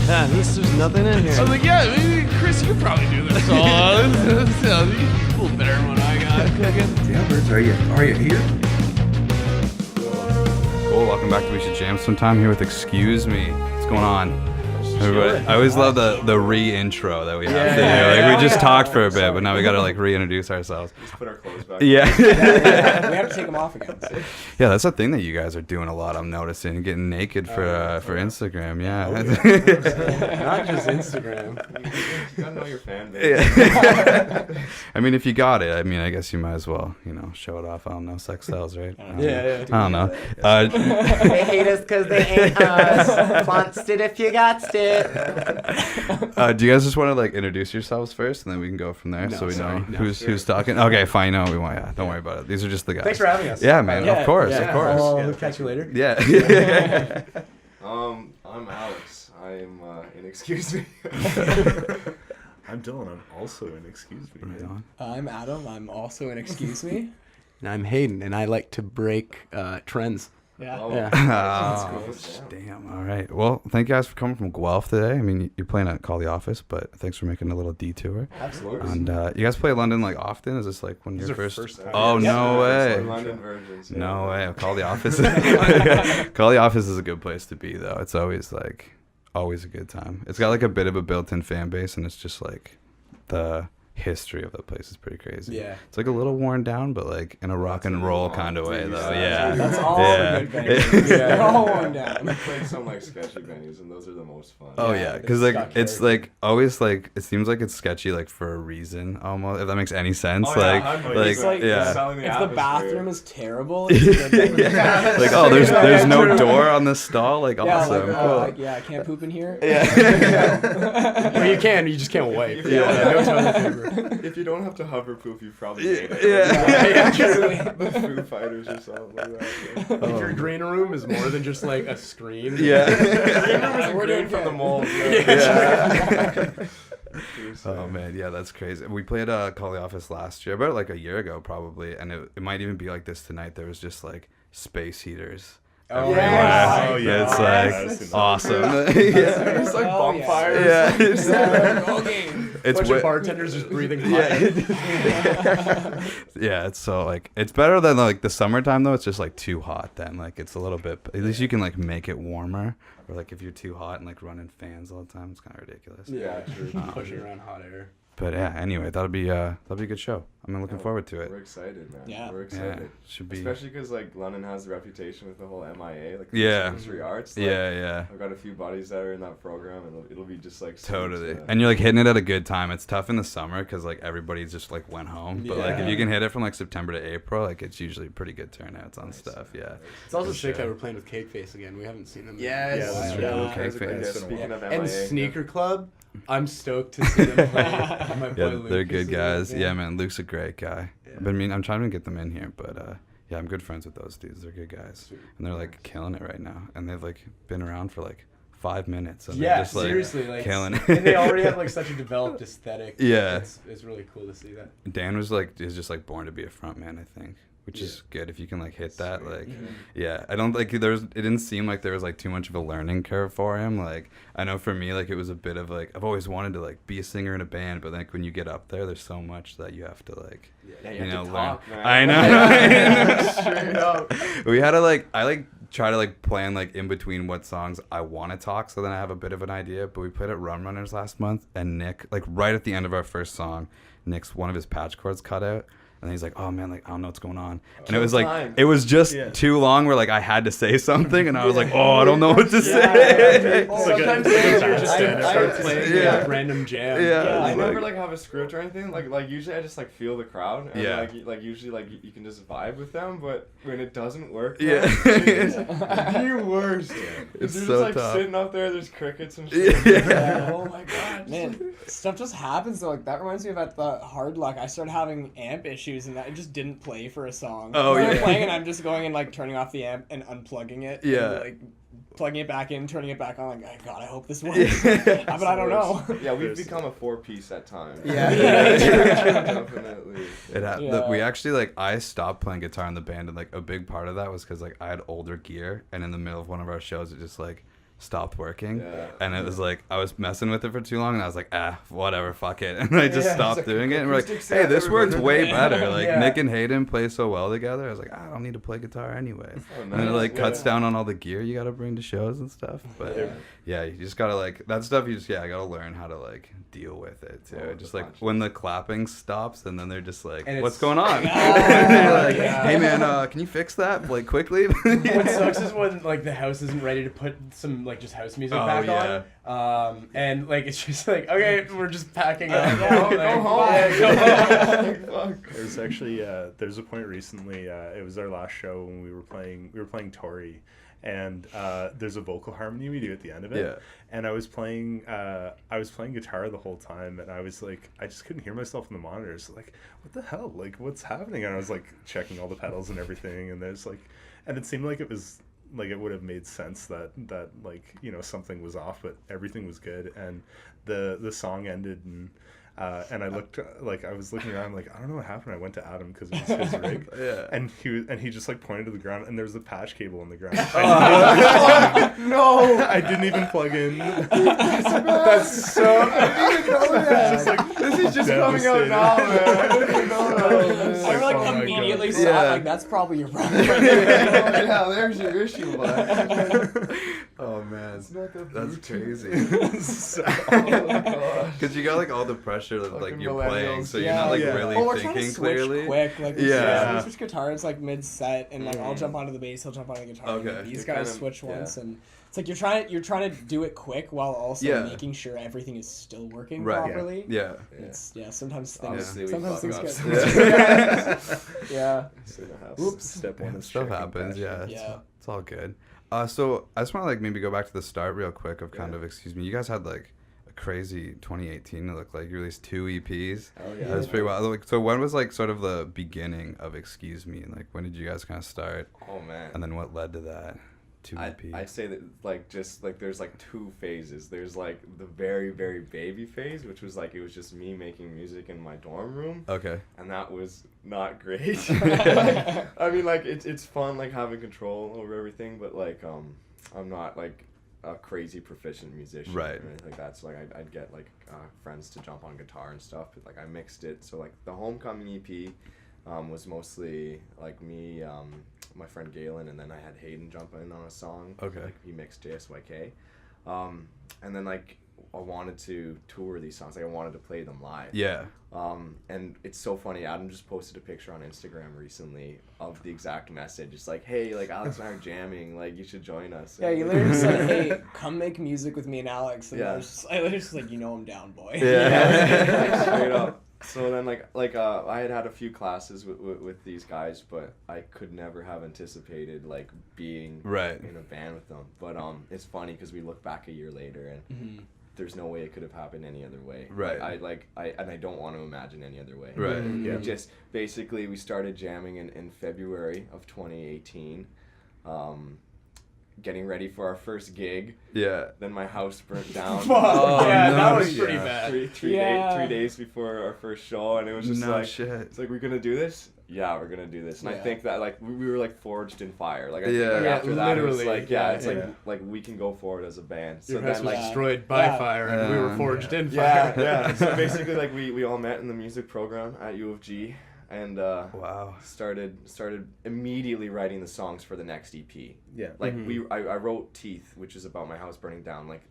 Yeah, there's nothing in here. I was like, yeah, maybe Chris, you could probably do this song. It's a little better than what I got cooking. Yeah, Birds, are you here? Cool, welcome back to We Should Jam Sometime here with Excuse Me. What's going on? Everybody, I always love the re-intro that we have to do. Like, we just talked for a bit, but now we gotta like reintroduce ourselves. Just put our clothes back. Yeah. We have to take them off again. So. Yeah, that's a thing that you guys are doing a lot. I'm noticing getting naked for Instagram. Yeah. Not just Instagram. You gotta know your fan base. Yeah. I mean, if you got it, I mean, I guess you might as well, show it off. I don't know, sex sells, right? Yeah. I don't know. They hate us because they ain't us. Flaunced it if you got it. Do you guys just want to like introduce yourselves first, and then we can go from there, so we know who's talking? Okay, fine. No, we want. Yeah, don't worry about it. These are just the guys. Thanks for having us. Yeah, man. Of course. We'll catch you later. Yeah. I'm Alex. I'm in Excuse Me. I'm Dylan. I'm also in Excuse Me. Right on. I'm Adam. I'm also in Excuse Me. And I'm Hayden, and I like to break trends. Yeah. Oh, Yeah. that's cool. Damn. All right. Well, thank you guys for coming from Guelph today. I mean, you're playing at Call the Office, but thanks for making a little detour. Absolutely. And you guys play London like often? Is this like when you're first? time. Oh, Yeah. no way. London versions. Yeah. No way. Call the Office. Call the Office is a good place to be, though. It's always a good time. It's got like a bit of a built-in fan base, and it's just like the history of the place is pretty crazy. Yeah. It's like a little worn down, but like in a rock and roll kind of way, though. Yeah. That's all Yeah. the good venues. They're all worn down. We played some like sketchy venues, and those are the most fun. Oh Yeah, yeah, because it's like got it's like always like it seems like it's sketchy like for a reason almost, if that makes any sense. Oh, yeah, like 100%. It's like yeah. selling the If the atmosphere. bathroom is terrible, it's a good venue. Like, oh, there's no door on the stall. Like, Yeah, awesome. like, I can't poop in here. Well, you can, you just can't wipe. Yeah. No toilet paper. If you don't have to hover poop, you probably made it. Yeah. The Foo Fighters or something like that. If your green room is more than just like a screen. Yeah. We're doing From the good. mold. Oh man, yeah, that's crazy. We played Call the Office last year, about like a year ago probably, and it might even be like this tonight. There was just like space heaters. Oh, everywhere. yeah. Oh, yeah. It's Yeah, like I've seen that. awesome. Yeah. It's like Oh, yeah. bonfires. Yeah. It's, Bunch of wi- bartenders just breathing fire. Yeah. Yeah, it's so like it's better than like the summertime though. It's just like too hot then. Like it's a little bit. At least you can like make it warmer. Or like if you're too hot and like running fans all the time, it's kind of ridiculous. Yeah, true. Pushing around hot air. But yeah, anyway, that'll be a good show. I'm looking forward to it. We're excited, man. Yeah. We're Yeah, excited. should be. Especially because like London has the reputation with the whole MIA, like Yeah. industry arts. Like, Yeah. I've got a few buddies that are in that program, and it'll be just like Totally. so, And you're like hitting it at a good time. It's tough in the summer because like everybody's just like went home. But like if Yeah. you can hit it from like September to April, like it's usually pretty good turnouts on stuff. Yeah. It's also For sick sure. that we're playing with Cake Face again. We haven't seen them. Yes. Yeah, that's Yeah. true. Okay, Guys, fair. yeah, It's been a speaking of And MIA, Sneaker Club, I'm stoked to see them play. My boy Yeah, Luke they're is good in it. guys. Yeah, man, Luke's a great guy. Yeah. I'm trying to get them in here, but yeah, I'm good friends with those dudes. They're good guys, and they're like killing it right now. And they've like been around for like 5 minutes, and Yeah, they're just like seriously, like, killing it. and they already have like such a developed aesthetic. Yeah. It's really cool to see that. Dan is just like born to be a front man, I think, which is good if you can like hit that. Like, yeah, I don't like it didn't seem like there was like too much of a learning curve for him. Like, I know for me, like it was a bit of like I've always wanted to like be a singer in a band, but like when you get up there, there's so much that you have to like. Yeah, You have know, to learn. talk, man. I know. Straight up. We had to I try to like plan like in between what songs I want to talk, so then I have a bit of an idea. But we played at Rum Runners last month, and Nick, like right at the end of our first song, Nick's one of his patch cords cut out. And he's like, oh man, like I don't know what's going on. And it was like time. it was just Yeah. too long where like I had to say something, and I was like, oh, I don't know what to say. Sometimes you're just I- start I- playing yeah. like random jam. Yeah. Yeah, I It's never like- like have a script or anything. Like usually I just like feel the crowd. And, Yeah. Like usually like you can just vibe with them, but when it doesn't work, Yeah. man, it's the worst. It's They're so just like tough. sitting up there. There's crickets and shit. Yeah. Oh my god, man, stuff just happens though. Like that reminds me of at the Hard Luck. I started having amp issues, and I just didn't play for a song. Oh, I'm yeah. playing, and I'm just going and like turning off the amp and unplugging it. Yeah. And, like plugging it back in, turning it back on. Like, God, I hope this works. But I don't know. Yeah, we've become a 4-piece at times. Yeah. Definitely. We actually like I stopped playing guitar in the band, and like a big part of that was because like I had older gear, and in the middle of one of our shows it just like stopped working. Yeah. And it was like, I was messing with it for too long, and I was like, whatever, fuck it. And I just stopped doing it. And we're like, hey, this works way better. Like, Nick and Hayden play so well together. I was like, I don't need to play guitar anyway. And it like cuts down on all the gear you gotta bring to shows and stuff. But yeah, you just gotta like, that stuff you just, I gotta learn how to like deal with it too. Just like when the clapping stops and then they're just like, what's going on? And they're like, hey man, can you fix that like quickly? What sucks is when like the house isn't ready to put some like just house music back on. And like it's just like, okay, we're just packing up. Go home. There's actually there's a point recently. It was our last show when we were playing Tori, and there's a vocal harmony we do at the end of it. Yeah. And I was playing guitar the whole time, and I was like, I just couldn't hear myself in the monitors. Like, what the hell? Like, what's happening? And I was like checking all the pedals and everything, and there's like, and it seemed like it was like it would have made sense that like, you know, something was off, but everything was good. And the song ended, and I looked, like, I was looking around, like, I don't know what happened. I went to Adam because it was his rig, and he just like pointed to the ground, and there was a patch cable in the ground. No, I didn't even plug in. that's so. I didn't even know that. Just like, This is just coming out now, man. I didn't even know that. I like Oh my immediately God. saw it, like that's probably your problem. Yeah, there's your issue, bud. Oh man, not that that's deep. crazy. Oh my gosh. Because you got like all the pressure that like Fucking you're playing, millennials. so you're not like Yeah. really Well, we're trying to thinking switch clearly. quick. Like, Yeah. we switch guitars like mid-set, and like I'll jump onto the bass, he'll jump onto the guitar. Okay. And these You're guys kind of- switch yeah. once, and it's like you're trying to do it quick while also Yeah. making sure everything is still working Right. properly. Yeah. It's sometimes things Obviously, we sometimes fuck things up. get yeah. Oops. Step one is Stuff checking happens. patch. Yeah. Yeah. It's all good. So I just want to like maybe go back to the start real quick of kind of, excuse me, you guys had like a crazy 2018. It looked like you released 2 EPs. Oh yeah. That was pretty wild. Like, so when was like sort of the beginning of Excuse Me? And like when did you guys kind of start? Oh man. And then what led to that? 2 EPs. I'd say that like just like there's like 2 phases. There's like the very very baby phase, which was like it was just me making music in my dorm room, Okay. and that was not great. Like, I mean, like it's fun like having control over everything, but like I'm not like a crazy proficient musician Right. or anything like that. So like I'd get like friends to jump on guitar and stuff, but like I mixed it. So like the Homecoming EP was mostly like me, my friend Galen, and then I had Hayden jump in on a song. Okay. Like he mixed JSYK. And then like I wanted to tour these songs. Like I wanted to play them live. Yeah. And it's so funny. Adam just posted a picture on Instagram recently of the exact message. It's like, hey, like Alex and I are jamming. Like you should join us. Yeah, you literally said, "Hey, come make music with me and Alex." And Yeah. I was just like, "You know, I'm down, boy." Yeah. Straight up. So then I had a few classes with these guys, but I could never have anticipated like being Right. in a band with them. But it's funny because we look back a year later and there's no way it could have happened any other way. Right. I don't want to imagine any other way. Right. We just basically we started jamming in February of 2018. Getting ready for our first gig. Yeah. Then my house burnt down. Yeah, no that was shit. pretty bad. Three days before our first show, and it was just No like, shit. it's like, we're gonna do this. Yeah, we're gonna do this. And I Yeah. think that like we were like forged in fire. Like I Yeah. think like, Yeah, after that it was literally. like yeah, Yeah, it's like we can go forward as a band. So Your house then was like destroyed by Yeah. fire, and we were forged in yeah, fire. yeah. So basically like we all met in the music program at U of G, and Wow. started immediately writing the songs for the next EP. Yeah. Like I wrote Teeth, which is about my house burning down like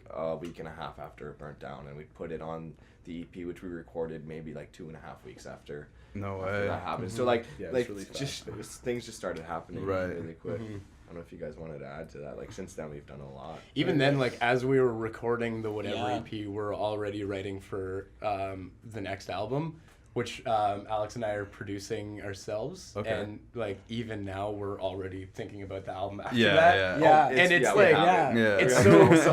a week and a half after it burnt down, and we put it on the EP, which we recorded maybe like 2.5 weeks after No that way. happened. So like Yeah, it's like really fast. just things just started happening Right. really quick. I don't know if you guys wanted to add to that. Like since then we've done a lot. Even then, like as we were recording the whatever Yeah. EP, we're already writing for the next album, which Alex and I are producing ourselves. Okay. And like even now, we're already thinking about the album after Yeah, that. yeah. Yeah. And it's we like, have it. Yeah. It's Yeah. so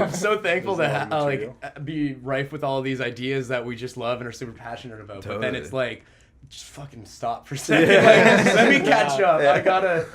I'm so thankful to There's a lot of material. be rife with all these ideas that we just love and are super passionate about. But then Totally. it's like, just fucking stop for a second. Like, let me catch up. I gotta.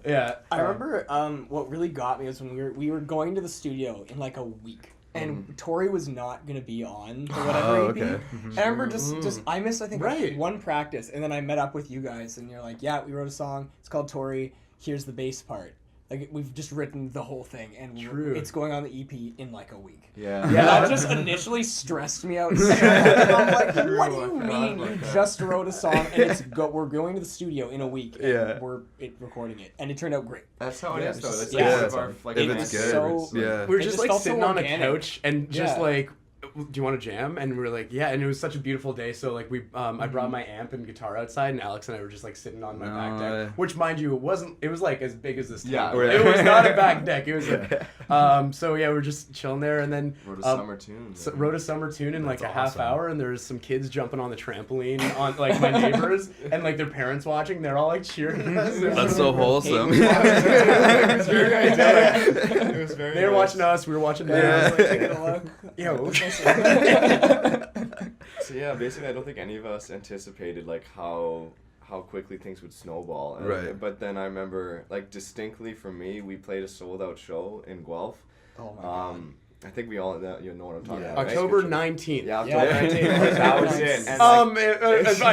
Yeah. I remember what really got me was when we were going to the studio in like a week, and Tori was not gonna be on the whatever Oh, EP. okay. And I remember just I missed I think like, Right. one practice, and then I met up with you guys, and you're like, yeah, we wrote a song. It's called Tori. Here's the bass part. Like we've just written the whole thing, and True. it's going on the EP in like a week. Yeah. That just initially stressed me out. So I'm like, what do you I forgot mean about you that. just wrote a song and we're going to the studio in a week and we're recording it, and it turned out great. That's how it is, though. That's Yeah. like one of our like If fan it's good, favorites. so- Yeah. We were It just just like felt so sitting on a organic. couch and just Yeah. like, do you want to jam? And we were like, yeah. And it was such a beautiful day. So like I brought my amp and guitar outside, and Alex and I were just like sitting on my back No way. deck, which mind you, it was like as big as this table. Yeah. It was not a back deck. It was so yeah, we're just chilling there, and then Wrote a summer tune. wrote a summer tune in like That's a half awesome. hour, and there was some kids jumping on the trampoline on like my neighbors, and like their parents watching. They're all like cheering us. That's so wholesome. It was very idyllic. It was very They were nice. watching us. We were watching them. Yeah. Like, taking a look. Yo. So yeah, basically, I don't think any of us anticipated like how quickly things would snowball. And- Right. But then I remember, like distinctly for me, we played a sold out show in Guelph. Oh my god. I think we all know what I'm talking Yeah. about. right? October 19th. Yeah, October Yeah. 19th. Like, that was it. And, I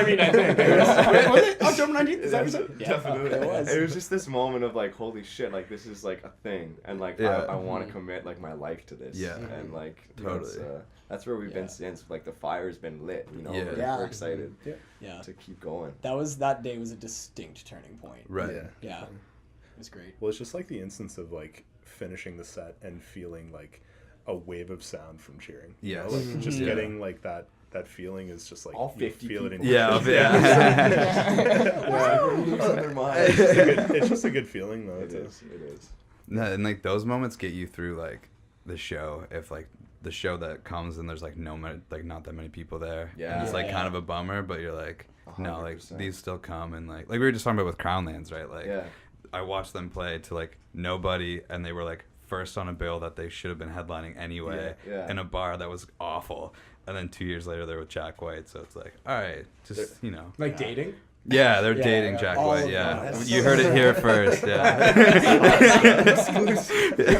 mean, I think. Was it October 19th? Is that what you said? Yeah, definitely. it was. It was just this moment of like, holy shit, like this is like a thing, and like Yeah. I want to commit like my life to this. Yeah. And like Totally. that's where we've Yeah. been since. Like the fire's been lit. You know, Yeah. we're, Yeah. we're excited Yeah. to keep going. That day was a distinct turning point. Right. Yeah. Yeah. It was great. Well, it's just like the instance of like finishing the set and feeling like a wave of sound from cheering. You know? Yes. Like just Yeah. getting like that feeling is just like All you 50 feel it in people. your Yeah. chest. It's just a good feeling though. It to- is. It is. No, and like those moments get you through like the show. If like the show that comes and there's like not that many people there. Yeah. And it's like Yeah. kind of a bummer, but you're like, no, like 100%. these still come, and like we were just talking about with Crownlands, right? Like Yeah. I watched them play to like nobody, and they were like first on a bill that they should have been headlining anyway Yeah, yeah. in a bar that was awful. And then 2 years later, they're with Jack White, so it's like, all right, just Like dating? Yeah, they're Yeah, dating yeah. Jack All White. of Yeah, that. you heard it here first. Yeah.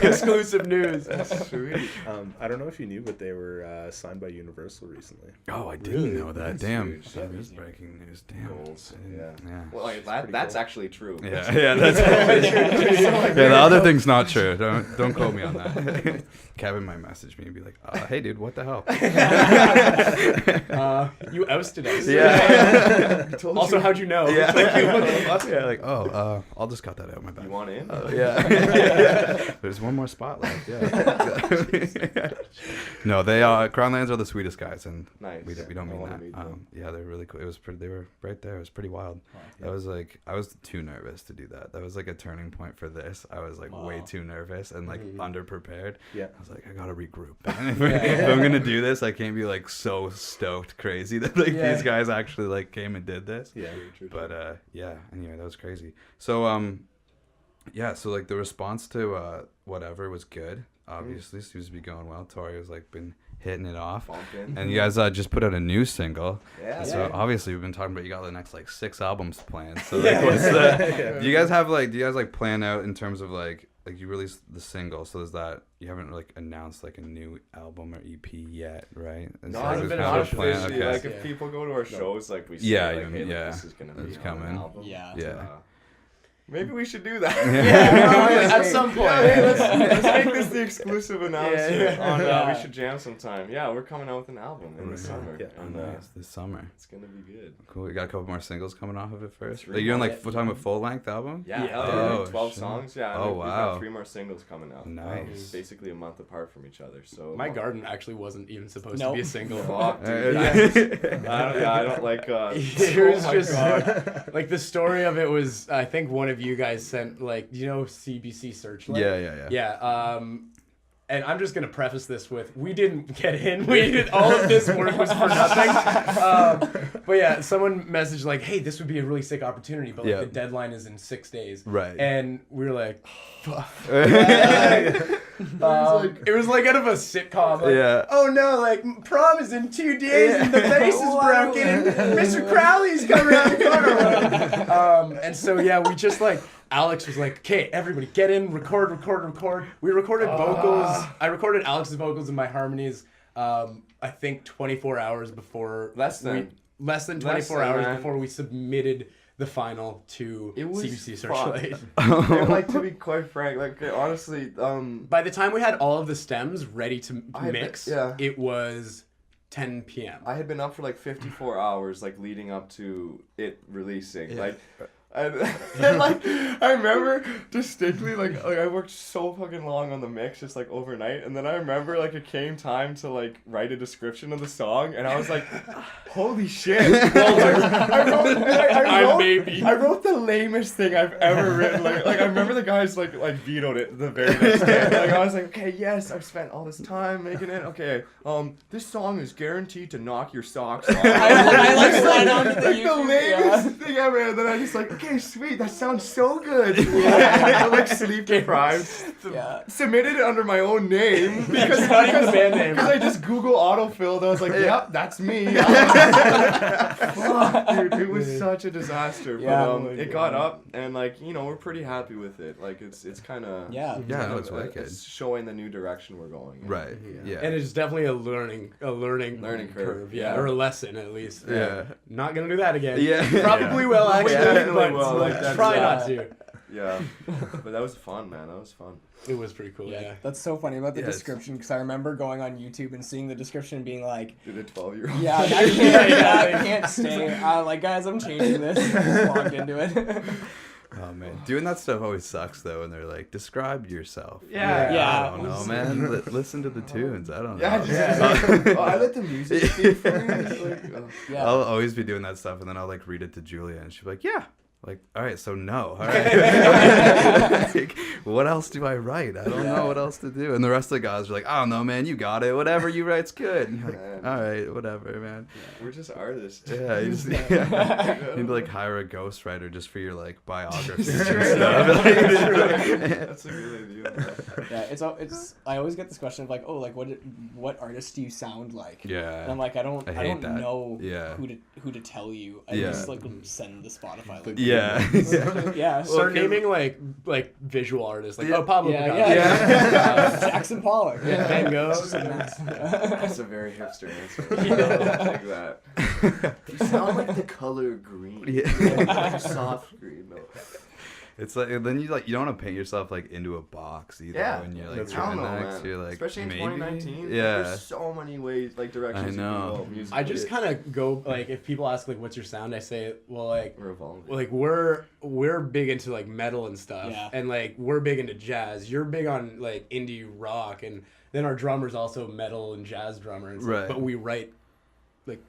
Exclusive news. Sweet. I don't know if you knew, but they were signed by Universal recently. Oh, I didn't know that. Damn, huge. that is breaking news. Damn. Goals. I didn't- Yeah. Yeah. Well, like, pretty that's cool. actually true. Yeah, that's yeah. The other thing's not true. Don't quote me on that. Kevin might message me and be like, "Hey, dude, what the hell?" You ousted us. Yeah. Also, how'd you know? Yeah. Like, what the fuck? Yeah, like, I'll just cut that out of my back. You want in? Yeah. There's one more spot left. Yeah. No, they Crownlands are the sweetest guys, and Nice. we don't I mean wanna that. meet them. Yeah, they're really cool. It was pretty. They were right there. It was pretty wild. That was like I was too nervous to do that. That was like a turning point for this. I was like way Wow. too nervous and like underprepared. Yeah. I was like, I gotta regroup. If I'm gonna do this, I can't be like so stoked, crazy that like Yeah. these guys actually like came and did this. Yeah. But yeah, anyway, that was crazy. So yeah, so like the response to whatever was good. Obviously, seems to be going well. Tori has like been hitting it off, Bumping. and you guys just put out a new single. Yeah. So obviously we've been talking about you got the next like 6 albums planned. So like, what's the? Do you guys plan out in terms of like you released the single? So is that you haven't like announced like a new album or EP yet, right? And No, so it's it's been kind of a plan. officially, Okay. like if people go to our shows, like we say, Yeah, like, you- hey, yeah, this is gonna it's be coming. on an album. Yeah. Yeah. Maybe we should do that. At some point. Hey, let's make this the exclusive announcement. Yeah. On, Yeah. we should jam sometime. Yeah, we're coming out with an album in the summer, Yeah. and Nice, this summer. it's gonna be good. Cool. You got a couple more singles coming off of it first. 3 Like, you're in more. like we're talking about full length album. Yeah, Yeah. Oh, 12 shit. songs. Yeah, Oh, we've wow. got 3 more singles coming out. Nice. Basically a month apart from each other. So My garden actually wasn't even supposed to Nope. be a single. Fuck, dude. Yeah. I don't like. It was oh my just God. like the story of it was. I think one of you guys sent like CBC Searchlight. Yeah. Yeah. And I'm just gonna preface this with we didn't get in. We did all of this work was for nothing. But yeah, someone messaged like, "Hey, this would be a really sick opportunity, but like Yeah. the deadline is in 6 days." Right. And we were like, "Fuck." Yeah. It was like out of a sitcom. Like, Yeah. Oh no! Like prom is in 2 days, and the vase is broken, and Mr. Crowley's coming around the corner. And so yeah, we just like Alex was like, "Okay, everybody, get in, record." We recorded vocals. I recorded Alex's vocals and my harmonies. I think 24 hours before. Less than 24 than, hours man. before we submitted the final to It was CBC fun. Searchlight. And, like, to be quite frank, like, honestly, By the time we had all of the stems ready to mix, yeah. it was 10 p.m. I had been up for like 54 hours, like leading up to it releasing. Like, and like I remember distinctly, like I worked so fucking long on the mix, just like overnight, and then I remember like it came time to like write a description of the song, and I was like, holy shit! I wrote the lamest thing I've ever written. Like I remember the guys like vetoed it the very next day. Like I was like, okay, yes, I've spent all this time making it. Okay, this song is guaranteed to knock your socks off. I like slide on to the Like the YouTube, lamest thing ever, and then I just like, okay, sweet, that sounds so good. I'm like sleep deprived. Yeah. Submitted it under my own name because I just Google autofilled. I was like, yep, that's me. Fuck, dude, it was such a disaster. Yeah. But it got up, and like we're pretty happy with it. Like it's kind of Yeah. Yeah, no, it's wicked. It's showing the new direction we're going in. Right. Yeah. And it's definitely a learning curve. Yeah, or a lesson at least. Yeah. Not gonna do that again. Yeah. Probably will actually, definitely but will. Like, that's- try yeah. not to. Yeah, but that was fun, man. That was fun. It was pretty cool. Yeah. That's so funny about the Yeah, it's- description because I remember going on YouTube and seeing the description and being like, Did a 12-year-old? yeah, I can't stay. Like, guys, I'm changing this. Just logged into it. Oh man, doing that stuff always sucks though, and they're like, describe yourself. Yeah. Yeah. I don't know, man. Listen to the tunes. I don't know. Yeah, I let the music speak for me. It's like, Yeah. I'll always be doing that stuff, and then I'll like read it to Julia, and she'll be like, "Yeah." Like, all right, so no. All right. Like, what else do I write? I don't know what else to do. And the rest of the guys are like, I don't know, man. You got it. Whatever you write's good. And you're like, Man. all right, whatever, man. we're just artists. Yeah, you just need to like hire a ghostwriter just for your like biographies and stuff. That's a good idea. Man. Yeah, it's. I always get this question of like, oh, like what artist do you sound like? Yeah. And I'm like, I don't hate that. know Yeah. who to tell you. I Yeah. just like send the Spotify link. Yeah. Yeah. Start naming like visual artists, like Pablo Picasso. Yeah. Jackson Pollock. Yeah. Van Gogh. That's a very hipster answer. Like that. You sound like the color green. Yeah. Like soft green. No. It's like then you don't want to paint yourself like into a box either Yeah, when you're like that's doing I don't know, that. man. You're like especially in maybe? 2019. Yeah. There's so many ways, like directions. I you know. can go musically. I just kind of go like if people ask like what's your sound, I say well like We're evolving. we're big into like metal and stuff, Yeah. and like we're big into jazz. You're big on like indie rock, and then our drummer's also metal and jazz drummer. And stuff, Right. But we write like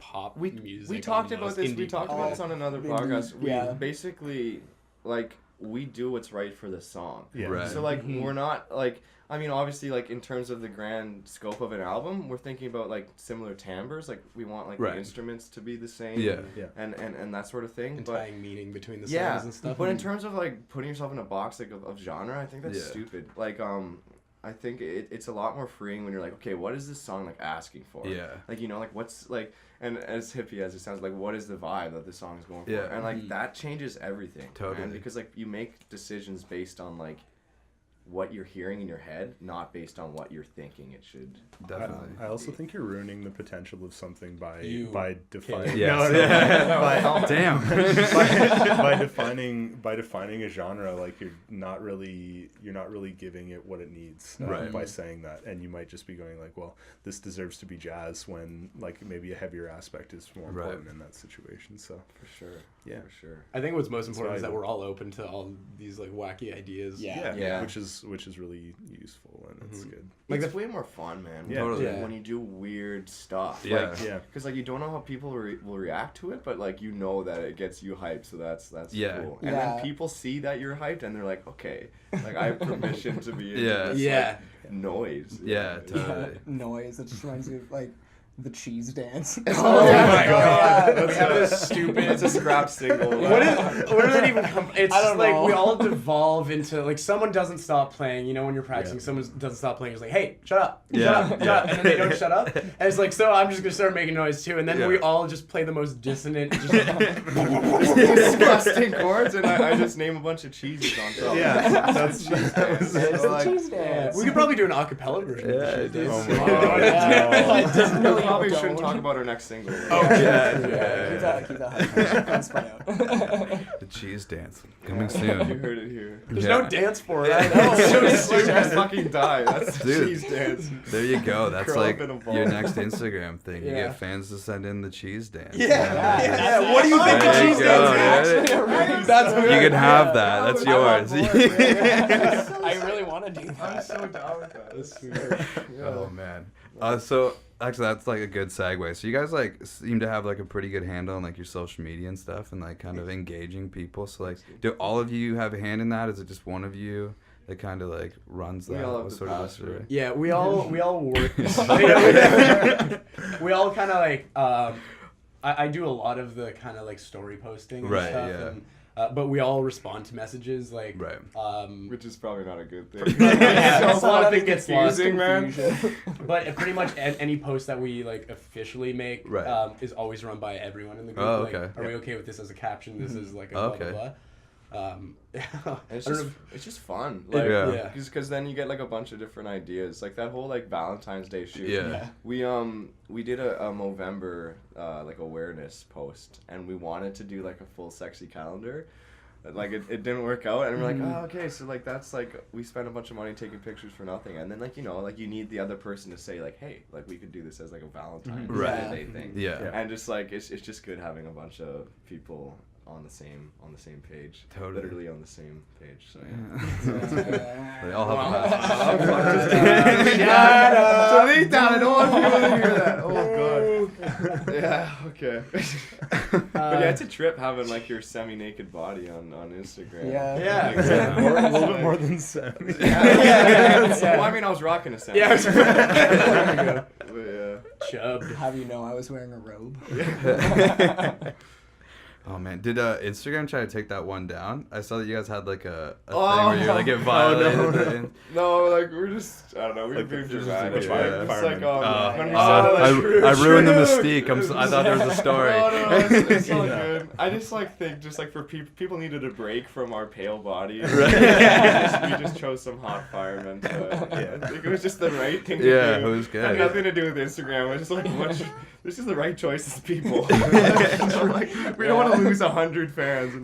pop music. We talked almost, about this. indie We talked pop. about this on another Indie, podcast. We yeah. basically like we do what's right for the song. Yeah. Right. So like we're not like I mean obviously like in terms of the grand scope of an album, we're thinking about like similar timbres. Like we want like Right. the instruments to be the same. Yeah. Yeah. And that sort of thing. And But tying meaning between the songs yeah, and stuff. but in terms of like putting yourself in a box like of genre, I think that's Yeah. stupid. Like I think it's a lot more freeing when you're like, okay, what is this song like asking for? Yeah. Like like what's like, and as hippie as it sounds, like what is the vibe that the song is going for? Yeah. And like that changes everything. Totally. Man, because like you make decisions based on like what you're hearing in your head, not based on what you're thinking it should. Definitely. I also think you're ruining the potential of something by defining. Yes. No, Damn. by defining a genre, like you're not really giving it what it needs Right. by saying that, and you might just be going like, well, this deserves to be jazz when like maybe a heavier aspect is more Right. important in that situation. So For sure. Yeah. For sure. I think what's most important is that valuable. we're all open to all these like wacky ideas. Yeah. Yeah. which is really useful and it's good. Like it's way more fun, man. Yeah. Totally. Yeah. When you do weird stuff. Yeah. Like, Yeah. because like you don't know how people will react to it, but like you know that it gets you hyped, so that's Yeah. cool. And Yeah. then people see that you're hyped, and they're like, okay, like I have permission to be into Yeah. this Yeah. like, noise. Yeah, totally. Noise. It just reminds me of like the cheese dance. Oh my god, We have this stupid. It's a scrap single. Where did that even come? It's I don't like know. we all devolve into like someone doesn't stop playing. You know, when you're practicing, someone doesn't stop playing. It's like, hey, shut up, Yeah, shut up, shut yeah. up, and then they don't shut up. And it's like, so I'm just gonna start making noise too. And then Yeah. we all just play the most dissonant, just disgusting chords, and I just name a bunch of cheeses on top. Yeah, that's cheese dance. It's So, the like, cheese dance. We could probably do an acapella version. Yeah, of the it shit, is. dude. Oh my god. Like, 10 million probably Don't. shouldn't talk about our next single. Oh, Yeah, keep that high. Don't spread out. The cheese dance coming You soon. heard it here. There's Yeah. no dance for it. I know. It's so stupid. Fucking die. That's the Dude. cheese dance. There you go. That's Curl up like in a ball. your next Instagram thing. You Yeah. get fans to send in the cheese dance. Yeah. What do you think There the you cheese go, dance is? dude. Actually, a really That's good- what You can have Yeah. that. That's I'm on yours. board. I really want to do that. I'm so down with that. That's sweet. Oh man. So actually, that's like a good segue. So you guys like seem to have like a pretty good handle on like your social media and stuff, and like kind of engaging people. So like, do all of you have a hand in that? Is it just one of you that kind of like runs that? We all have What's the sort of the password. story? Yeah, we all work. We all kind of like. I do a lot of the kind of like story posting and Right, stuff. yeah. And, but we all respond to messages like. Right. Which is probably not a good thing. Yeah, So a lot of fucking it gets lost. confusing, man. But pretty much any post that we like officially make Right. is always run by everyone in the group. Oh, like, okay. are we okay with this as a caption? This is like a Oh, blah okay. blah blah. It's just fun. Like, Yeah. Because then you get like a bunch of different ideas. Like that whole like Valentine's Day shoot. Yeah. We did a Movember like awareness post, and we wanted to do like a full sexy calendar. Like it didn't work out, and we're like, oh, okay, so like that's like we spent a bunch of money taking pictures for nothing, and then like like you need the other person to say like, hey, like we could do this as like a Valentine's Right. Day thing. Yeah. And just like it's just good having a bunch of people on the same page. Totally. Literally on the same page. So yeah. They all have Delete that. I don't want people to hear that. Oh god. Yeah. Okay. But yeah, it's a trip having like your semi-naked body on Instagram. Yeah. Yeah. Exactly. A little bit more than 7. Well, I mean, I was rocking a semi. Yeah. There we go. But yeah. Chubbed. Have you know I was wearing a robe? Oh man, did Instagram try to take that one down? I saw that you guys had like a thing Oh, where you like get violated. no. No, like we're just I don't know. We're Like, being it's just dramatic. like a It's like fireman. when we saw that. I ruined the mystique. I thought there was a story. No, it's all good. I just like think just like for people needed a break from our pale bodies. Right. we just chose some hot firemen. I think it was just the right thing to Yeah, do. it was good. Had nothing to do with Instagram. It was just like this is the right choice as people. So, like, we don't want to lose 100 fans.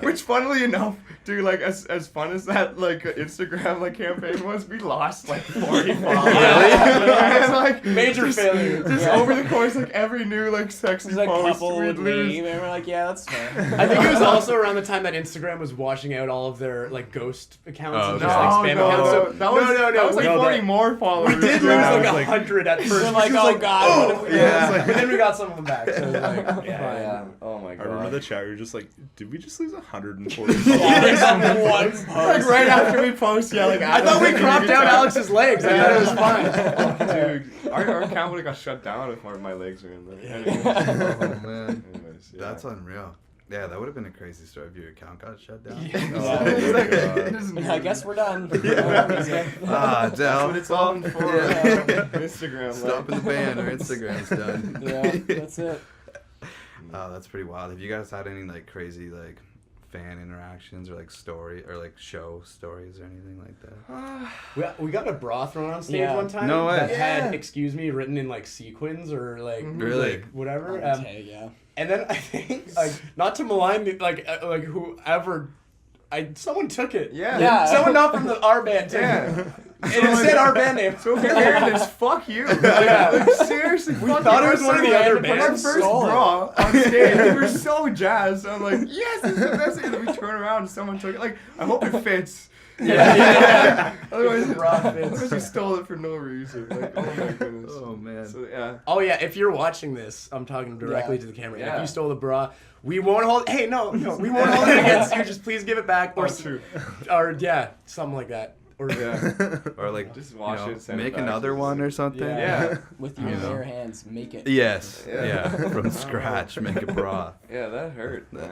Which, funnily enough, dude, like as fun as that like Instagram like campaign was, we lost like 40 followers. And, like, Major just, failure. Just over the course, like every new like sexy There's a post, couple we'd would lose. leave, and we're like, yeah, that's fair. I think it was also around the time that Instagram was washing out all of their like ghost accounts Oh, and okay. just like spam accounts. So, that was no. was like we 40 more followers. We did lose Yeah, I like was like- 100 at first. We're like, which was oh god, what if we Yeah. But then we got some of them back. So it was like, fine. Yeah. Oh my I god. remember the chat. You're just like, did we just lose 140? one post? Like right after we post, yeah, like I thought we cropped out Alex's legs. I thought it was fine. Dude, our account would have got shut down if my legs were in there. Anyways. Oh man, Anyways, yeah. that's unreal. Yeah, that would have been a crazy story if your account got shut down. Oh, Oh, my God. I guess we're done. Ah, That's Del. what it's all for. Yeah. Instagram. Stopping the ban or Instagram's done. Yeah, that's it. Oh, that's pretty wild. Have you guys had any like crazy like fan interactions or like story or like show stories or anything like that? We got a bra thrown on stage Yeah. one time. No way. That Yeah. had "excuse me" written in like sequins or like Really? like, whatever. Okay, yeah. And then I think like not to malign the, like whoever, someone took it. Yeah. Yeah. Someone not from our band took Yeah. it. And it said our band name. So if you're hearing this, fuck you. Yeah. Like, seriously, We fuck thought you. it was one of the other Our bands. first Stole it. bra on stage, we were so jazzed. I'm like, yes, this is the best thing. And then we turn around and someone took it. Like, I hope it fits. Yeah. Otherwise, Bra fits. otherwise you stole it for no reason. Like, oh my goodness. Oh man. So yeah. Oh yeah, if you're watching this, I'm talking directly Yeah. to the camera. Yeah. If you stole the bra, we won't hold. Hey, no, we won't hold it against you. Just please give it back, or True. or yeah, something like that. Or Yeah. Or like Just wash it, send it make back. another one or something. Yeah. With your You know. bare hands, make it. Yes. Yeah. Yeah. From scratch, make a bra. Yeah, that hurt. Man.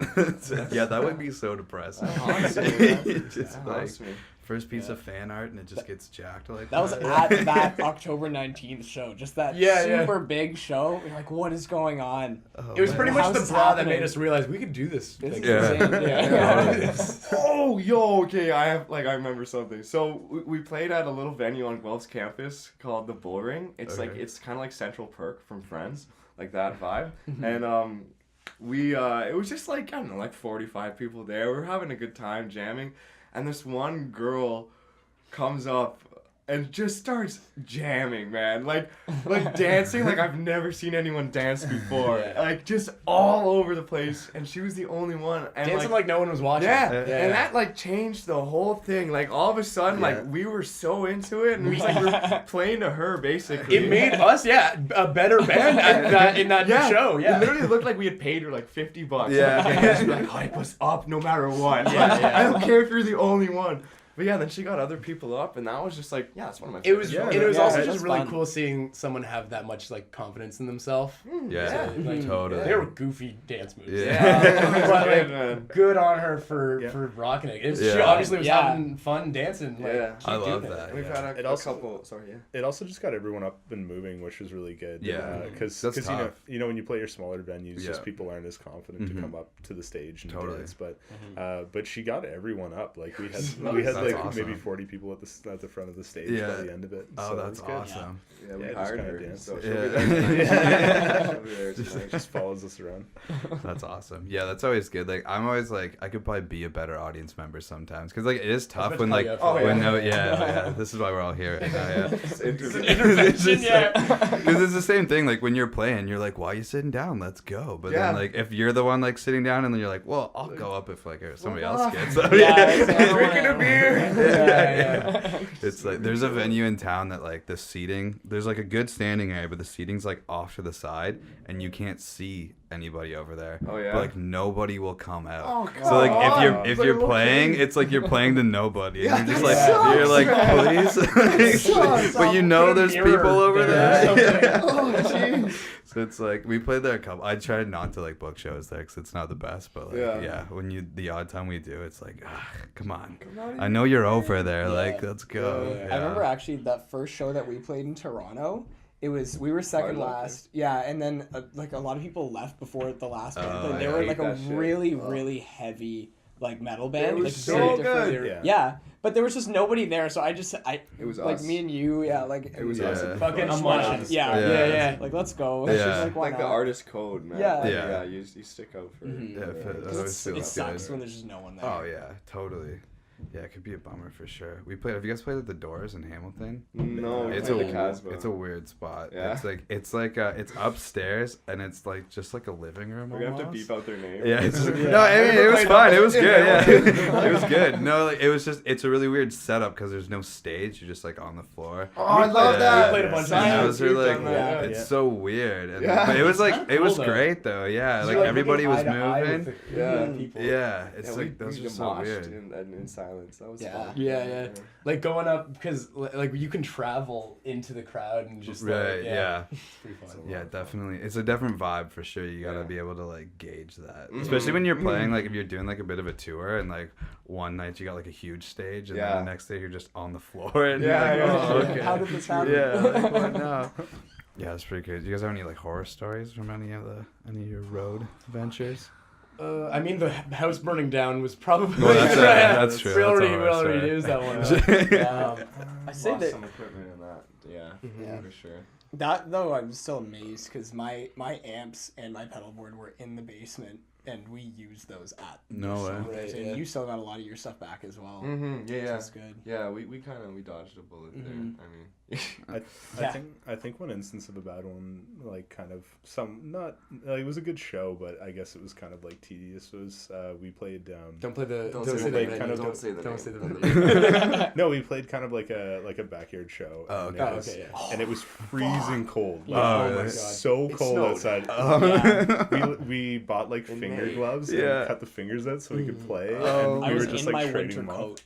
Yeah, that would be so depressing. That haunts me, man. Just That like haunts me. first piece of fan art and it just gets jacked like That was at that October 19th show. Just that super big show. We're like, what is going on? Oh, It was pretty much How's the this bra that happening? made us realize we could do this. It's thing. insane. Yeah. Oh, yo, okay, I remember something. So we played at a little venue on Guelph's campus called the Bull Ring. It's it's kind of like Central Perk from Friends, like that vibe. And it was just like, I don't know, like 45 people there. We were having a good time jamming, and this one girl comes up and just starts jamming, man. Like dancing like I've never seen anyone dance before. Like just all over the place, and she was the only one. And Dancing like no one was watching. and that like changed the whole thing. Like all of a sudden, like we were so into it, and we were playing to her basically. It made us, a better band in that show. It Yeah. literally looked like we had paid her like $50. Yeah. And she'd be like, hype us up no matter what. I don't care if you're the only one. But yeah, then she got other people up, and that was just like, that's one of my It favorite was. shows. It was also it just was really fun. cool seeing someone have that much like confidence in themselves. Yeah, Like, totally. They were goofy dance moves. Yeah. But like, man. good on her for rocking it. She Yeah. obviously was having fun dancing. Like, Yeah. I keep love doing it. that. We've yeah. had It a also- couple. Sorry, yeah. It also just got everyone up and moving, which was really good. Yeah. Because That's you tough. know when you play your smaller venues, just Yeah. people aren't as confident to come up to the stage and Totally. dance. But she got everyone up. Like we had That's like awesome. maybe 40 people at the front of the stage Yeah. by the end of it. Oh, So it that's was good. awesome. Yeah, we Yeah, just hired kinda her. dance. So Yeah. she'll be there tonight. She'll be there tonight. Just follows us around. That's awesome. Yeah, that's always good. Like I'm always like I could probably be a better audience member sometimes because like it is tough when like this is why we're all here. Right now, yeah. It's interview. Because it's the same thing. Like when you're playing, you're like, "Why are you sitting down? Let's go." But then like if you're the one like sitting down, and then you're like, "Well, I'll go up if like somebody else gets." So, Drinking a beer. It's like there's a venue in town that like the seating, there's like a good standing area, but the seating's like off to the side, and you can't see anybody over there. Oh, yeah? But like nobody will come out. Oh, So like God. if It's you're like, playing, okay. it's like you're playing to nobody. And you're just like sucks, you're like, man. please. But you know there's people over there. Oh, jeez. So it's like we played there a couple. I tried not to like book shows there because it's not the best. But like Yeah. when the odd time we do, it's like, come on. I know you're over there. Like let's go. I remember actually that first show that we played in Toronto. We were second Hard Luck, last, and then like a lot of people left before the last band. Oh, But they I were hate like a that shit. really heavy like metal band. was like, so very good. different. Yeah. Yeah, but there was just nobody there, so it was like us. me and you, like It was Yeah. us. Fucking Just unlucky. went out. Yeah, Yeah. yeah. Like let's go. It's Yeah. just like why Like the not? artist code, man. Yeah. Like, Yeah. You stick out for Mhm. Yeah, it. that 'Cause always it feels sucks good. when there's just no one there. Oh yeah, totally. Yeah, it could be a bummer for sure. Have you guys played at the Doors in Hamilton? No, we It's played a the Casbah. it's a weird spot. Yeah? It's upstairs and it's like just like a living room. We're gonna have to almost. beep out their name. Yeah, it's Yeah. no, I mean, it was Played fine. up- It was good. Yeah. Yeah, it was good. No, like it was just it's a really weird setup because there's no stage. You're just like on the floor. Oh, I love Yeah. that. We played a bunch of And times. those are like We've done that. it's Yeah. so weird. And, Yeah. but it was like It's it was cool, though. great though. Yeah, You're, like everybody was looking eye to eye moving. with the Yeah. people. Yeah, it's Yeah, like those we are so moshed weird. in silence. That was Yeah. fun. Yeah. Like going up because like you can travel into the crowd and just like, Right. Yeah. it's pretty fun. Yeah, definitely. It's a different vibe for sure. You gotta Yeah. be able to like gauge that, Mhm. especially when you're playing. Like if you're doing like a bit of a tour, and like one night you got like a huge stage, and then Yeah. the next day you're just on the floor, and Yeah, you're like, yeah. oh, okay. How did this happen? Yeah, like, what now? Yeah, it's pretty good. Do you guys have any like horror stories from any of your road ventures? I mean, the house burning down was probably. Well, that's true. We already That's all right, we already sorry. used that one. I say Lost that some equipment in that. Yeah, Yeah. for sure. that though I'm still amazed because my amps and my pedal board were in the basement and we used those at No the way. shows, Right, and yeah. you still got a lot of your stuff back as well. Mm-hmm. Yeah, Which yeah. is good. Yeah, we dodged a bullet there. Mhm. I mean, Yeah. I think one instance of a bad one, like kind of it was a good show, but I guess it was kind of like tedious. Was we played Don't play the. Don't Don't say say the the name. venue. Don't say the Don't name. say the venue. no, we played kind of like a backyard show. Oh, and okay. it was, Okay, yeah. and it was freezing cold. Like, Oh, my really? God. so It cold snowed. outside. Yeah. We bought like In finger May. gloves Yeah. and cut the fingers out so we could play. Oh. And I we was were just in like my trading winter them off. coat.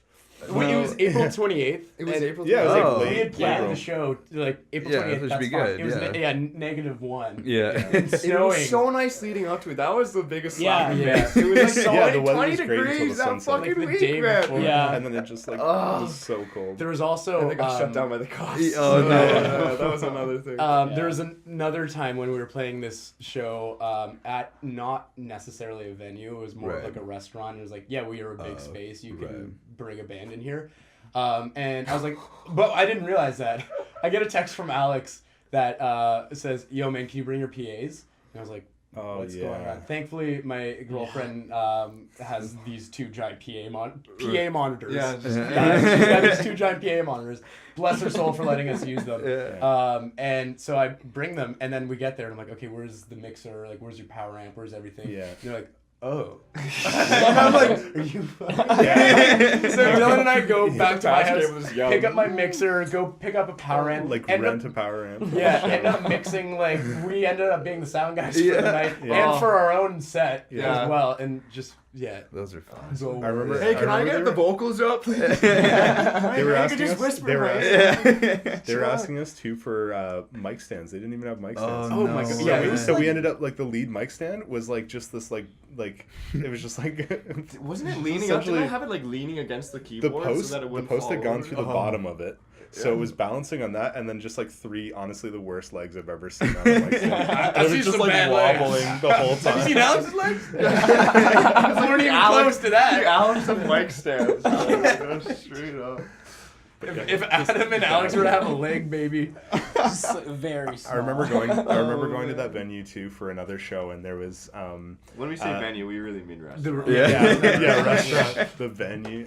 Wait, it was April 28th. It was April. Yeah, it was like Oh. late We had planned April. the show like April Yeah, 28th. that should That's be fine. good, It was yeah. -1. Yeah. And It snowing. was so nice leading up to it. That was the biggest Yeah. slap in the Yeah. face. It was like so Yeah, the like weather 20 was great until degrees the that sunset. fucking Like the week, day man. before. Yeah. And then it just like Ugh. was so cold. There was also And they got shut down by the cops. Oh, no. Yeah, that was another thing. There was another time when we were playing this show at not necessarily a venue. It was more of Right. like a restaurant. It was like, yeah, we are a big space. You can right. bring a band in here. And I was like, but I didn't realize that. I get a text from Alex that says, yo, man, can you bring your PAs? And I was like, Oh, what's yeah. going on? Thankfully, my girlfriend has these two giant PA monitors. Yeah, just- She's got these two giant PA monitors. Bless her soul for letting us use them. Yeah. And so I bring them, and then we get there, and I'm like, okay, where's the mixer? Like, where's your power amp? Where's everything? Yeah. And they're like, oh. And I'm like, are you So Dylan and I go back to my Patch house, cable was young. pick up my mixer, go pick up a power amp. Like end rent up- a power amp. yeah, end up mixing, like, we ended up being the sound guys for Yeah. the night Yeah. and for our own set Yeah. as well. And just, yeah. Those are fun. Go I remember. Hey, can I remember get the vocals up, please? They were You asking could just us. whisper They were, in my asking, they were asking us too for mic stands. They didn't even have mic stands. Oh my God. So, Yeah, it was so we ended up like the lead mic stand was like just this like it was just like Wasn't it leaning up? Didn't essentially I have it like leaning against the the keyboard post so that it the wouldn't post had fall gone over? through the bottom of it. So it was balancing on that, and then just like three, honestly, the worst legs I've ever seen on a mic stand. And I've it seen was just some like bad legs. wobbling the whole time. Have you seen Alex's legs? They weren't even close to The that. Alex of mic stands. Straight up. If Adam and Alex were to have a leg, baby. Just like, very small. I remember going to that venue too for another show, and there was When we say venue, we really mean restaurant. yeah, restaurant, the venue,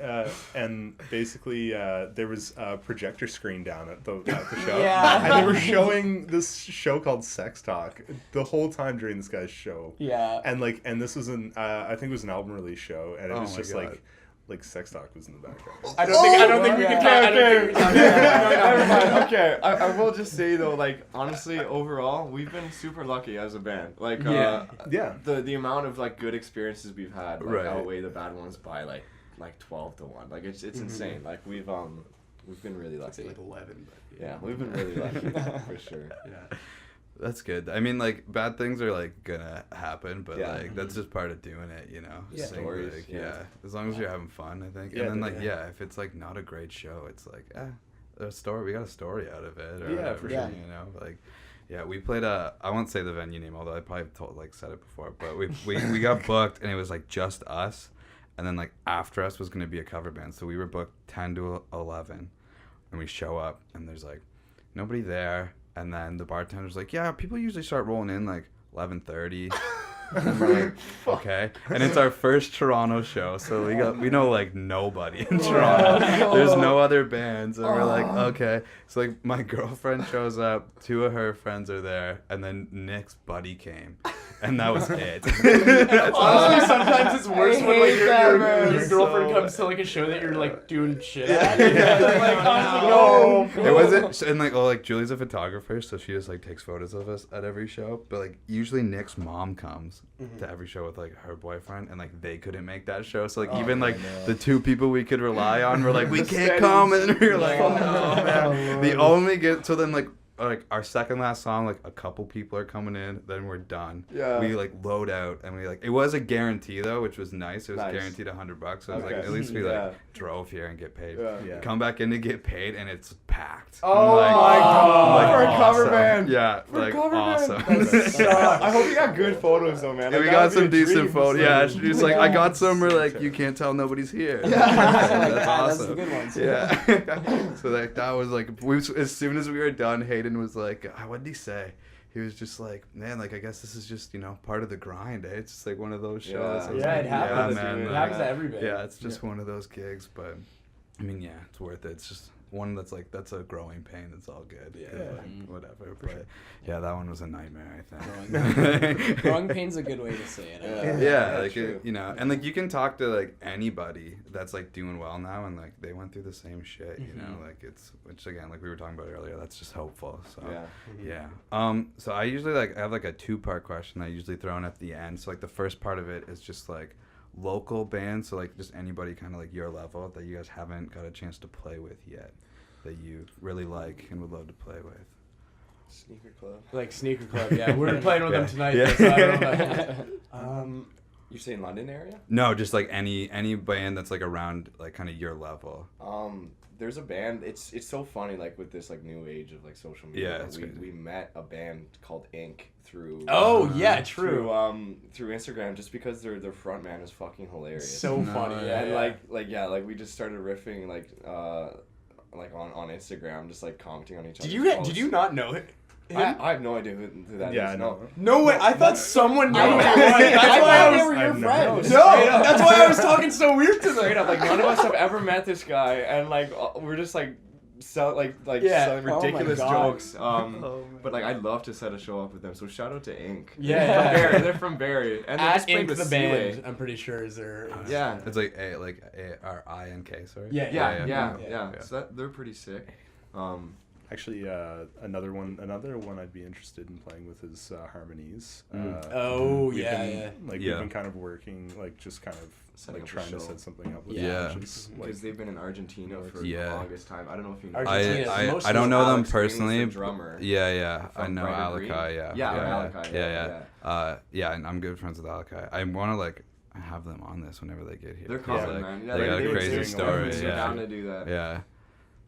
and basically there was a projector screen down at the show, Yeah. and they were showing this show called Sex Talk the whole time during this guy's show, Yeah. and this was I think it was an album release show, and it Oh was my just God. like Sex Talk was in the background. I don't think we can talk. I don't think we can Never talk. mind. Okay, I will just say though, like honestly, overall, we've been super lucky as a band. Like, Yeah. Yeah. the amount of like good experiences we've had like Right. outweigh the bad ones by like 12-1. Like it's insane. Like we've been really lucky. Like 11, but Yeah, we've been really lucky for sure. yeah. That's good. I mean, like, bad things are, like, gonna happen, but, Yeah. like, that's just part of doing it, you know? Yeah. So, Stories, like, yeah. As long as you're having fun, I think. Yeah, And then, like, yeah. if it's, like, not a great show, it's like, a story, we got a story out of it, or Yeah, whatever, for sure. you know? Like, yeah, we played I won't say the venue name, although I probably said it before, but we got booked, and it was, like, just us, and then, like, after us was gonna be a cover band, so we were booked 10 to 11, and we show up, and there's, like, nobody there. And then the bartender's like, yeah, people usually start rolling in like 11:30. And we're like, okay. And it's our first Toronto show, so we know like nobody in Toronto. There's no other bands, and we're like, okay. So like my girlfriend shows up, two of her friends are there, and then Nick's buddy came, and that was it. Honestly, sometimes it's worse when like hate that, man. your girlfriend So- comes to like a show that you're like doing shit at. Like, No. no. It wasn't, and like Julie's a photographer, so she just like takes photos of us at every show. But like usually Nick's mom comes to every show with like her boyfriend, and like they couldn't make that show, so like even like the two people we could rely on were like, we can't come, and then we were like, no, man. The only so then like our second last song, like a couple people are coming in, then we're done. Yeah. We like load out, and we like it was a guarantee though, which was nice. It was Nice. guaranteed $100, so it was like Okay. at least we Yeah. like drove here and get paid. Yeah. Yeah. Come back in to get paid, and it's packed. Oh Like, my God. For a cover awesome. band. Yeah, For a like cover band. awesome. I hope you got good photos though, man. Yeah, Like, we that got would be some a decent dream. photos. Yeah, she's like, I got some. We're like, you can't tell nobody's here. That's That's awesome. the good ones. Yeah. So like that was like, as soon as we were done, Hayden was like, what did he say? He was just like, man, like I guess this is just part of the grind. Eh? It's just like one of those shows. Yeah. I was Yeah, like, it happens. man, It like, happens to every band. yeah, it's just one of those gigs, but I mean, yeah, it's worth it. It's just one that's like that's a growing pain. It's all good. Yeah. 'Cause, like, whatever. But yeah, that one was a nightmare. I Growing think. Growing pain's a good way to say it. Yeah, like true. and like you can talk to like anybody that's like doing well now, and like they went through the same shit. You know, like which again, like we were talking about earlier, that's just hopeful. So Yeah. yeah. So I usually I have like a 2-part question I usually throw in at the end. So like the first part of it is just like local bands, so like just anybody kind of like your level that you guys haven't got a chance to play with yet, that you really like and would love to play with? Sneaker Club. Like Sneaker Club, yeah. We're playing with them tonight. Yeah. So I don't know. You're saying London area? No, just like any band that's like around like kind of your level. There's a band. It's so funny, like with this like new age of like social media. Yeah, that's crazy. We met a band called Ink through. Oh yeah, true. Through Instagram, just because their front man is fucking hilarious. So funny, yeah. And like we just started riffing like on Instagram, just like commenting on each other. Did you not know it? I have no idea who that is. Yeah, I know. No way. I thought someone knew. I know. That's why I they was. were your I've never- friends. No, that's why I was talking so weird tonight. Straight up, like none of us have ever met this guy, and like we're just like selling Yeah. ridiculous Oh my God. jokes. But like I'd love to set a show up with them. So shout out to Ink. Yeah. From Barrie. They're from Barrie, and they just At played Ink with the Seaway. band, I'm pretty sure is their. Yeah. It's like A-R-I-N-K, sorry. Yeah. Yeah. So they're pretty sick. Actually, another one I'd be interested in playing with is Harmonies. Oh We've yeah, been, yeah. Like Yeah. we've been kind of working, like just kind of Setting like up a trying to show. set something up with Yeah. them, which is, like, Because they've been in Argentina for Yeah. the longest time. I don't know if you know. Argentina. I Mostly don't know them Alex Green was personally. the drummer. Yeah. I From know Brighter Alakai, Green? yeah. Alakai, Yeah, and I'm good friends with Alakai. I want to like have them on this whenever they get here. They're 'cause, coming, like, man. Yeah, they got a were crazy doing story. They're Yeah. down to do that. Yeah,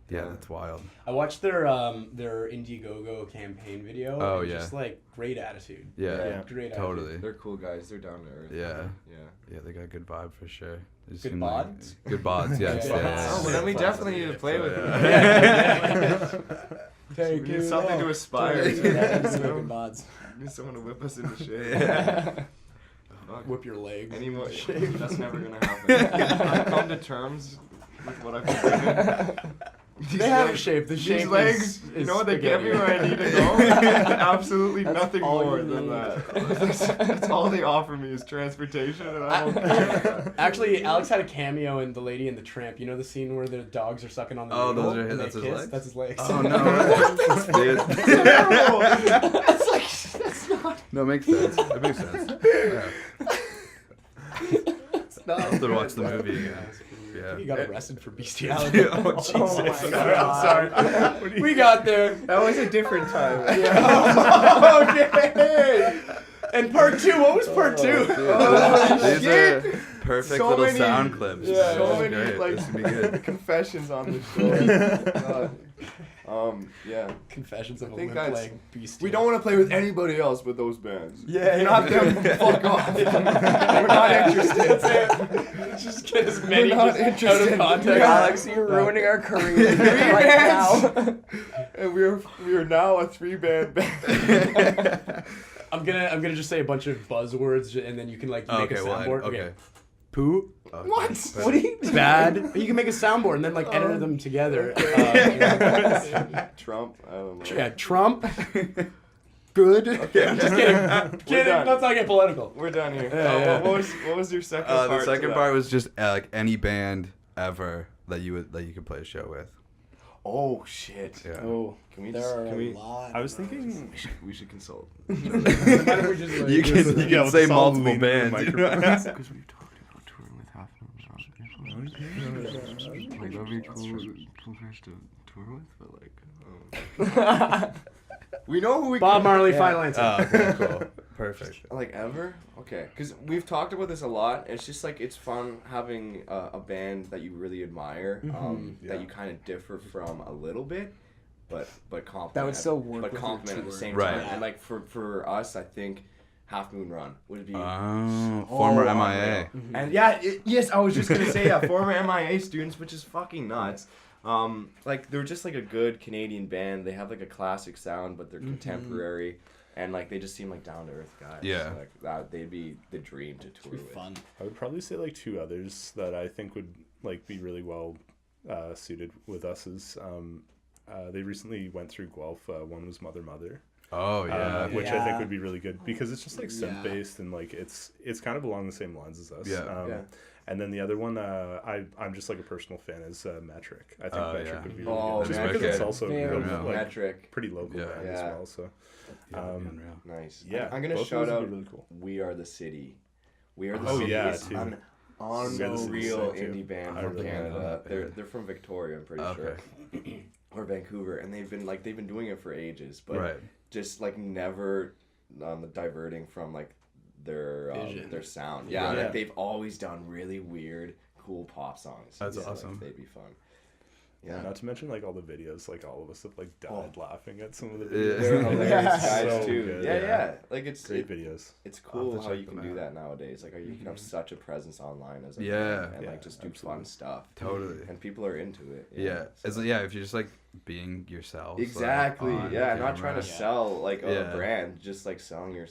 Yeah. that's wild. I watched their Indiegogo campaign video. Oh, and yeah. Just like great attitude. Yeah, Yeah. Great totally. attitude. They're cool guys. They're down to earth. Yeah. Yeah. Yeah, they got a good vibe for sure. They just Good seem bods? Like, good bods, yeah. Oh, well, then we definitely need to play with them. Take We need something to aspire to. Yeah, you know? good mods. We need someone to whip us into shape. Fuck. Whip your legs. Any more? That's never gonna happen. I've come to terms with what I've been given. They have a shape. The shape These legs, you know what they get me where I need to go? Absolutely nothing all more you than need. that. That's all they offer me is transportation, and I'm okay. Actually, Alex had a cameo in The Lady and the Tramp. You know the scene where the dogs are sucking on the Oh, noodle those are and they that's his kiss? legs? That's his legs. Oh no. That's like that's not. No, it makes sense. It makes sense. Yeah. I'll have to watch the movie again. Yeah. You got arrested for bestiality. Oh, Jesus. Oh my Sorry, I'm sorry. We got there. That was a different time. Okay. And part two. What was part two? These are perfect So little many- sound clips. yeah, So This is many great. like This would be good. confessions on the show. Yeah. Confessions of a think limp that's- leg beastie. We don't want to play with anybody else but those bands. Yeah, Not them. Fuck off. We're not interested. That's it. Just get as many We're not just out interested. of context. Alex, you're ruining our career right now. And we are now a 3-band band. I'm gonna just say a bunch of buzzwords and then you can like make a soundboard. Okay. Poo. What? What do you mean? Bad. You can make a soundboard and then like edit them together. Trump. I don't know. Yeah, Trump. Good. Okay, I'm just kidding. Kidding. done. Let's not get political. We're done here. Yeah. What was your second part? The to second that? part was just like any band ever that you could play a show with. Oh shit. Yeah. Oh, Can we there just? are Can a we? lot. I was thinking. We should consult. Why don't we just, like, You do can some- Yeah, say let's all multiple lean into the bands. microphone. Because we've talked about touring with half of them. Like that'd be cool for us to tour with, but like. We know who we. Bob can- Marley, yeah. final answer. Oh, okay, cool. Perfect. Like ever? Okay, because we've talked about this a lot. It's just like it's fun having a band that you really admire, that you kind of differ from a little bit, but compliment. That would still work But with compliment your at the tour. same Right. time. And like for us, I think Half Moon Run would be. Former MIA. And yeah, yes, I was just gonna say former MIA students, which is fucking nuts. Like they're just like a good Canadian band. They have like a classic sound, but they're contemporary, and like they just seem like down to earth guys. Yeah. Like that, they'd be the dream to tour with. Fun. I would probably say like two others that I think would like be really well suited with us is they recently went through Guelph. One was Mother Mother. Oh yeah. Which I Yeah. think would be really good because it's just like synth Yeah. based and like it's kind of along the same lines as us. Yeah. Yeah. And then the other one, I'm just like a personal fan is Metric. I think Oh, Metric yeah. would be really Oh, good. Just Metric. because it's also Very really, cool. like, Metric. pretty local Yeah. band as Yeah. well. So Yeah, that'd be unreal. Nice. yeah, I'm gonna both shout those would out be really cool. We Are the City. We Are the Oh, City yeah, is too. an unreal sick, too. indie band I from really Canada. love that They're from Victoria, I'm pretty sure, or Vancouver, and they've been doing it for ages, but Right. just like never diverting from like their sound. Yeah, Right. like they've always done really weird, cool pop songs. That's So, like, awesome. they'd be fun. Yeah. Not to mention like all the videos, like all of us have like died laughing at some of the Yeah. videos. They're hilarious guys So too. good. Yeah. Like it's Great videos. It's I'll have cool to how check you can them do out. that nowadays. Like you can have such a presence online as a Yeah. band and Yeah, like just do absolutely. fun stuff. Totally. And people are into it. Yeah. It's So- if you're just like being yourself. Exactly. Like, on Yeah, not trying camera. to sell like Yeah. a brand, just like selling your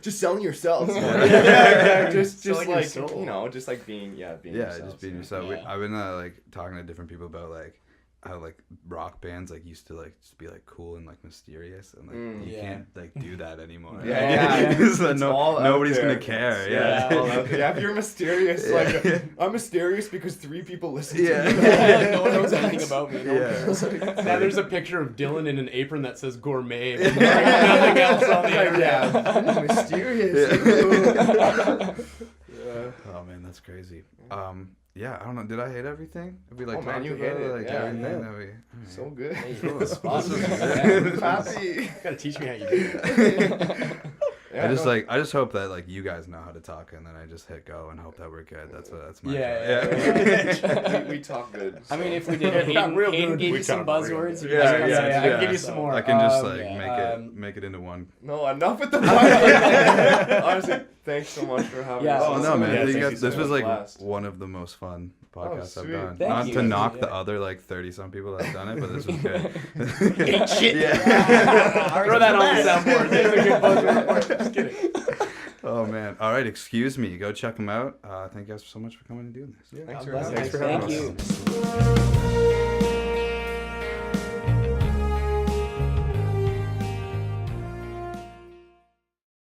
just selling yourself. Yeah, just selling your like soul. just like being Yeah, yourself. just being yeah. yourself. Yeah. I've been like talking to different people about like how like rock bands like used to like just be like cool and like mysterious and like you Yeah. can't like do that anymore. Yeah. So It's all out nobody's there. gonna care. Yeah, Yeah. all out there. Yeah, if you're mysterious, like I'm mysterious because 3 people listen to me. Yeah, like, no one knows anything about me. No one Yeah. cares. Now there's a picture of Dylan in an apron that says gourmet. But nothing else on the internet. Yeah, mysterious. Oh man, that's crazy. Yeah, I don't know. Did I hit everything? Have we like Oh, man, talked you about hit it. like Yeah, everything yeah. that we? So good. Awesome. Happy. Gotta teach me how you do that. Yeah, I just hope that like you guys know how to talk and then I just hit go and hope that we're good. That's my Yeah, we talk good. I mean, so. if we did, Hayden, real Hayden good. gave We you some talk real buzzwords. good. you Yeah, guys yeah, gotta say, I I can give you so. some more. I can just yeah. make it into one. No, enough with the podcast. Honestly, thanks so much for having Yeah. us. Oh no, man! Yeah, I think thank you this so was much. like Blast. one of the most fun podcasts I've sweet. done. Thank Not you. to knock the Yeah. other like 30-some people that have done it, but this was good. Ain't shit. Yeah. Throw that on the soundboard. There's a good buzzword. Just kidding. Oh man! All right, excuse me. Go check them out. Thank you guys so much for coming and doing this. Thanks God for bless. having us. Thank you.